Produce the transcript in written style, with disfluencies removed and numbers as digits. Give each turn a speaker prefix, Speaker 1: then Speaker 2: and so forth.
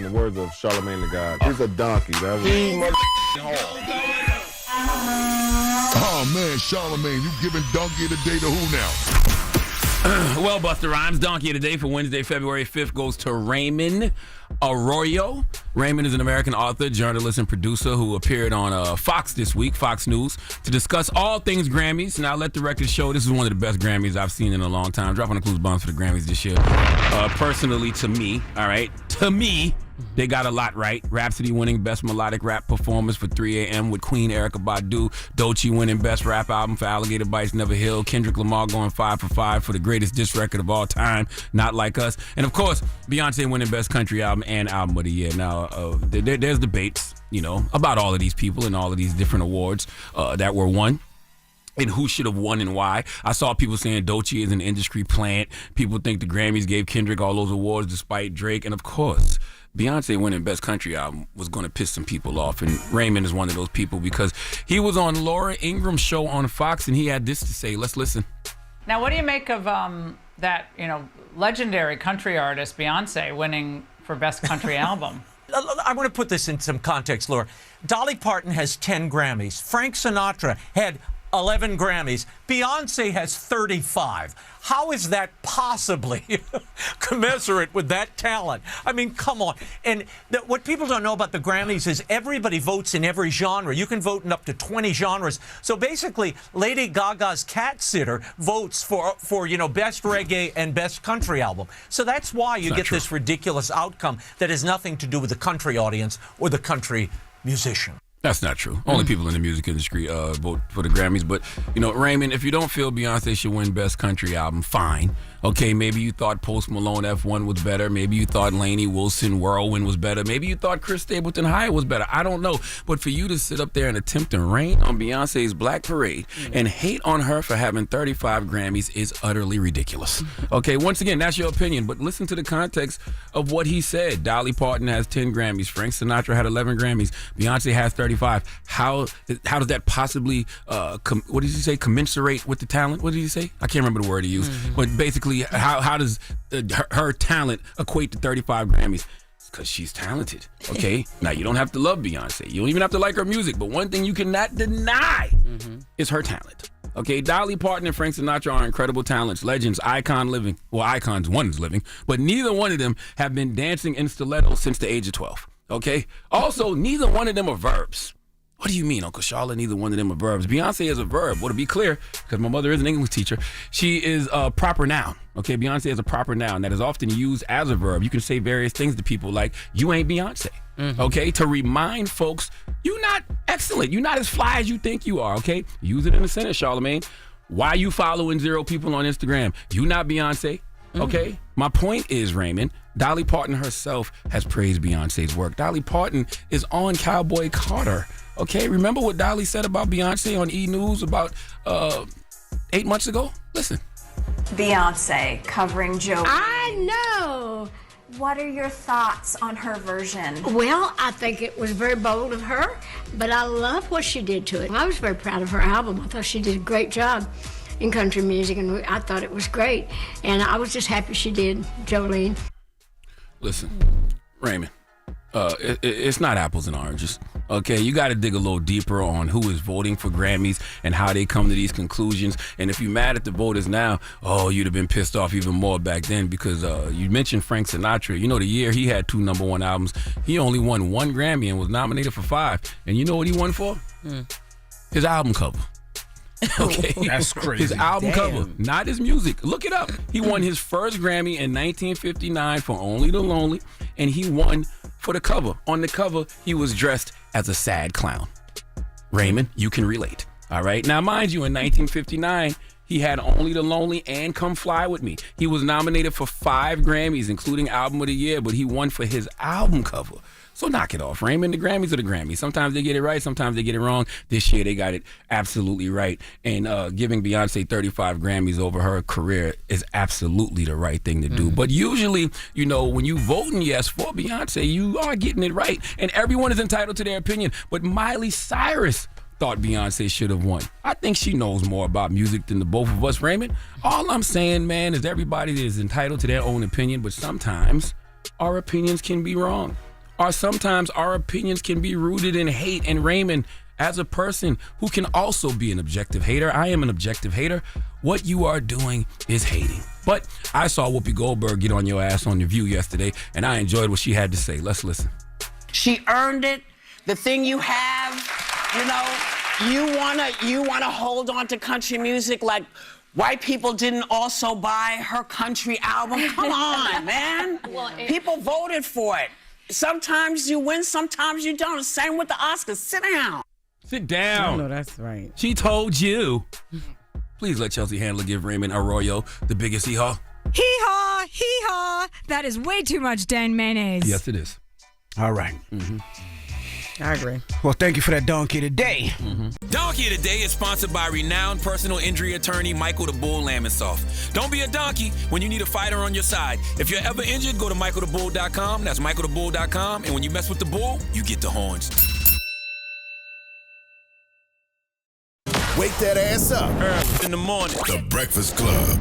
Speaker 1: the words of Charlamagne the God, he's a donkey. That was
Speaker 2: Oh man, Charlamagne, you giving donkey of the day to who now?
Speaker 3: Well, Busta Rhymes, Donkey of the Day for Wednesday, February 5th goes to Raymond Arroyo. Raymond is an American author, journalist, and producer who appeared on Fox this week, Fox News, to discuss all things Grammys. Now, let the record show this is one of the best Grammys I've seen in a long time. Dropping the clues bombs for the Grammys this year. Personally, to me, they got a lot right. Rhapsody winning Best Melodic Rap Performance for 3 a.m. with Queen Erykah Badu. Doechii winning Best Rap Album for Alligator Bites Never Heal. Kendrick Lamar going 5 for 5 for the greatest diss record of all time, Not Like Us. And of course, Beyoncé winning Best Country Album and Album of the Year. Now, there's debates, about all of these people and all of these different awards that were won. And who should have won and why. I saw people saying Doechii is an industry plant. People think the Grammys gave Kendrick all those awards despite Drake. And of course, Beyoncé winning Best Country Album was going to piss some people off. And Raymond is one of those people because he was on Laura Ingram's show on Fox and he had this to say. Let's listen.
Speaker 4: Now, what do you make of that, legendary country artist Beyoncé winning for Best Country Album?
Speaker 5: I want to put this in some context, Laura. Dolly Parton has 10 Grammys. Frank Sinatra had 11 Grammys. Beyoncé has 35. How is that possibly commensurate with that talent? I mean, come on. And what people don't know about the Grammys is everybody votes in every genre. You can vote in up to 20 genres. So basically, Lady Gaga's Cat Sitter votes for Best Reggae and Best Country Album. So that's why you get this ridiculous outcome that has nothing to do with the country audience or the country musician.
Speaker 3: That's not true. Only people in the music industry vote for the Grammys. But, Raymond, if you don't feel Beyoncé should win Best Country Album, fine. Okay, maybe you thought Post Malone F1 was better. Maybe you thought Lainey Wilson Whirlwind was better. Maybe you thought Chris Stapleton Hyatt was better. I don't know. But for you to sit up there and attempt to rain on Beyonce's Black Parade and hate on her for having 35 Grammys is utterly ridiculous. Okay, once again, that's your opinion. But listen to the context of what he said. Dolly Parton has 10 Grammys. Frank Sinatra had 11 Grammys. Beyonce has 35. How does that possibly, what did he say, commensurate with the talent? What did he say? I can't remember the word he used. But basically, how does her talent equate to 35 Grammys? Because she's talented, okay? Now, you don't have to love Beyonce. You don't even have to like her music. But one thing you cannot deny is her talent. Okay, Dolly Parton and Frank Sinatra are incredible talents, legends, icons living. Well, icons, one is living. But neither one of them have been dancing in stilettos since the age of 12. Okay? Also, neither one of them are verbs. What do you mean, Uncle Charlotte? Neither one of them are verbs. Beyonce is a verb. Well, to be clear, because my mother is an English teacher, she is a proper noun. Okay, Beyonce is a proper noun that is often used as a verb. You can say various things to people like, you ain't Beyonce. Okay, to remind folks, you're not excellent. You're not as fly as you think you are, okay? Use it in a sentence, Charlamagne. Why you following 0 people on Instagram? You not Beyonce. Okay? My point is, Raymond, Dolly Parton herself has praised Beyonce's work. Dolly Parton is on Cowboy Carter. Okay, remember what Dolly said about Beyonce on E! News about 8 months ago? Listen.
Speaker 6: Beyonce covering Joe.
Speaker 7: I know.
Speaker 6: What are your thoughts on her version?
Speaker 7: Well, I think it was very bold of her, but I love what she did to it. I was very proud of her album. I thought she did a great job in country music, and I thought it was great. And I was just happy she did, Jolene.
Speaker 3: Listen, Raymond, it's not apples and oranges. Okay, you got to dig a little deeper on who is voting for Grammys and how they come to these conclusions. And if you're mad at the voters now, you'd have been pissed off even more back then because you mentioned Frank Sinatra. You know, the year he had 2 #1 albums, he only won 1 Grammy and was nominated for 5. And you know what he won for? His album cover. Okay,
Speaker 8: that's crazy.
Speaker 3: His album cover, not his music. Look it up. He won his first Grammy in 1959 for Only the Lonely, and he won for the cover. On the cover, he was dressed as a sad clown. Raymond, you can relate. All right. Now, mind you, in 1959, he had Only the Lonely and Come Fly With Me. He was nominated for 5 Grammys, including Album of the Year, but he won for his album cover. So knock it off, Raymond. The Grammys are the Grammys. Sometimes they get it right, sometimes they get it wrong. This year they got it absolutely right. And giving Beyonce 35 Grammys over her career is absolutely the right thing to do. But usually, when you voting yes for Beyonce, you are getting it right. And everyone is entitled to their opinion. But Miley Cyrus thought Beyonce should have won. I think she knows more about music than the both of us, Raymond. All I'm saying, man, is everybody is entitled to their own opinion, but sometimes our opinions can be wrong. or sometimes our opinions can be rooted in hate. And Raymond, as a person who can also be an objective hater, I am an objective hater, what you are doing is hating. But I saw Whoopi Goldberg get on your ass on The View yesterday, and I enjoyed what she had to say. Let's listen.
Speaker 8: She earned it. The thing you have, you wanna hold on to country music like white people didn't also buy her country album. Come on, man. People voted for it. Sometimes you win, sometimes you don't. Same with the Oscars. Sit down.
Speaker 3: Sit down.
Speaker 9: No, that's right.
Speaker 3: She told you. Please let Chelsea Handler give Raymond Arroyo the biggest hee-haw.
Speaker 10: Hee-haw, hee-haw. That is way too much Dan mayonnaise.
Speaker 3: Yes, it is.
Speaker 11: All right.
Speaker 9: I agree.
Speaker 11: Well, thank you for that donkey today.
Speaker 3: Donkey of the Day is sponsored by renowned personal injury attorney Michael the Bull Lamonsoff. Don't be a donkey when you need a fighter on your side. If you're ever injured, go to michaelthebull.com. That's michaelthebull.com. And when you mess with the bull, you get the horns.
Speaker 2: Wake that ass up.
Speaker 3: Early in the morning.
Speaker 2: The Breakfast Club.